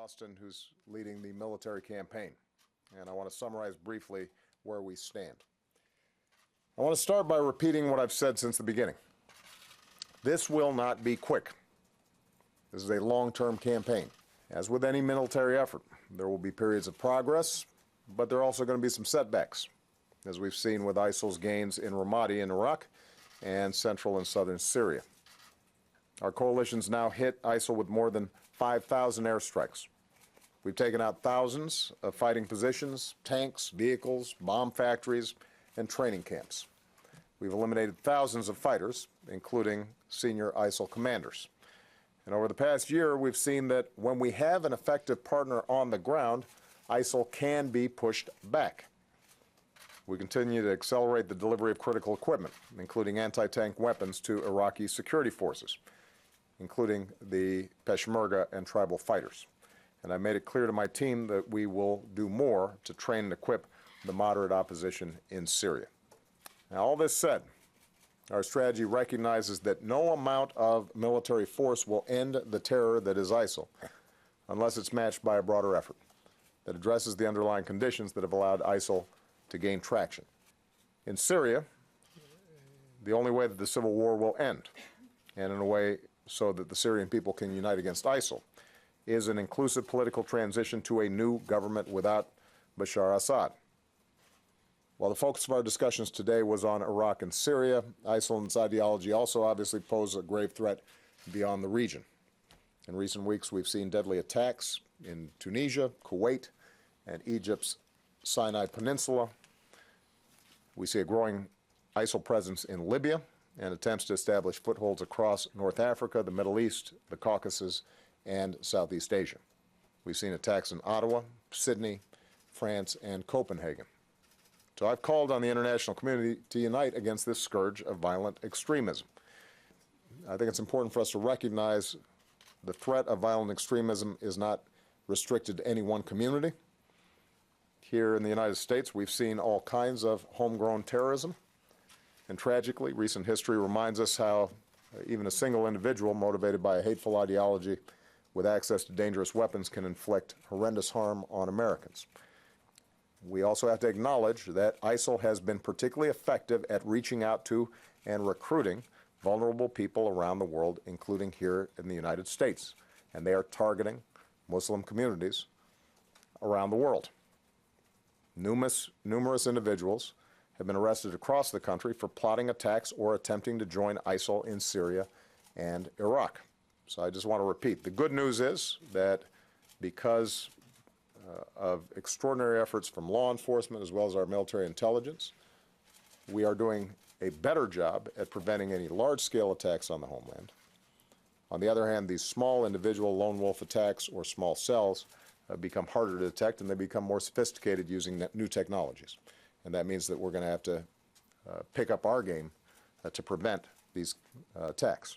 Austin, who's leading the military campaign, and I want to summarize briefly where we stand. I want to start by repeating what I've said since the beginning. This will not be quick. This is a long-term campaign. As with any military effort, there will be periods of progress, but there are also going to be some setbacks, as we've seen with ISIL's gains in Ramadi in Iraq and central and southern Syria. Our coalition's now hit ISIL with more than 5,000 airstrikes. We've taken out thousands of fighting positions, tanks, vehicles, bomb factories, and training camps. We've eliminated thousands of fighters, including senior ISIL commanders. And over the past year, we've seen that when we have an effective partner on the ground, ISIL can be pushed back. We continue to accelerate the delivery of critical equipment, including anti-tank weapons to Iraqi security forces, including the Peshmerga and tribal fighters. And I made it clear to my team that we will do more to train and equip the moderate opposition in Syria. Now, all this said, our strategy recognizes that no amount of military force will end the terror that is ISIL unless it's matched by a broader effort that addresses the underlying conditions that have allowed ISIL to gain traction. In Syria, the only way that the civil war will end, and in a way so that the Syrian people can unite against ISIL, is an inclusive political transition to a new government without Bashar al-Assad. While the focus of our discussions today was on Iraq and Syria, ISIL and its ideology also obviously pose a grave threat beyond the region. In recent weeks, we've seen deadly attacks in Tunisia, Kuwait, and Egypt's Sinai Peninsula. We see a growing ISIL presence in Libya and attempts to establish footholds across North Africa, the Middle East, the Caucasus, and Southeast Asia. We've seen attacks in Ottawa, Sydney, France, and Copenhagen. So I've called on the international community to unite against this scourge of violent extremism. I think it's important for us to recognize the threat of violent extremism is not restricted to any one community. Here in the United States, we've seen all kinds of homegrown terrorism. And tragically, recent history reminds us how even a single individual motivated by a hateful ideology with access to dangerous weapons can inflict horrendous harm on Americans. We also have to acknowledge that ISIL has been particularly effective at reaching out to and recruiting vulnerable people around the world, including here in the United States. And they are targeting Muslim communities around the world. Numerous individuals have been arrested across the country for plotting attacks or attempting to join ISIL in Syria and Iraq. So I just want to repeat, the good news is that because of extraordinary efforts from law enforcement as well as our military intelligence, we are doing a better job at preventing any large-scale attacks on the homeland. On the other hand, these small individual lone wolf attacks or small cells become harder to detect, and they become more sophisticated using new technologies. And that means that we're going to have to pick up our game to prevent these attacks.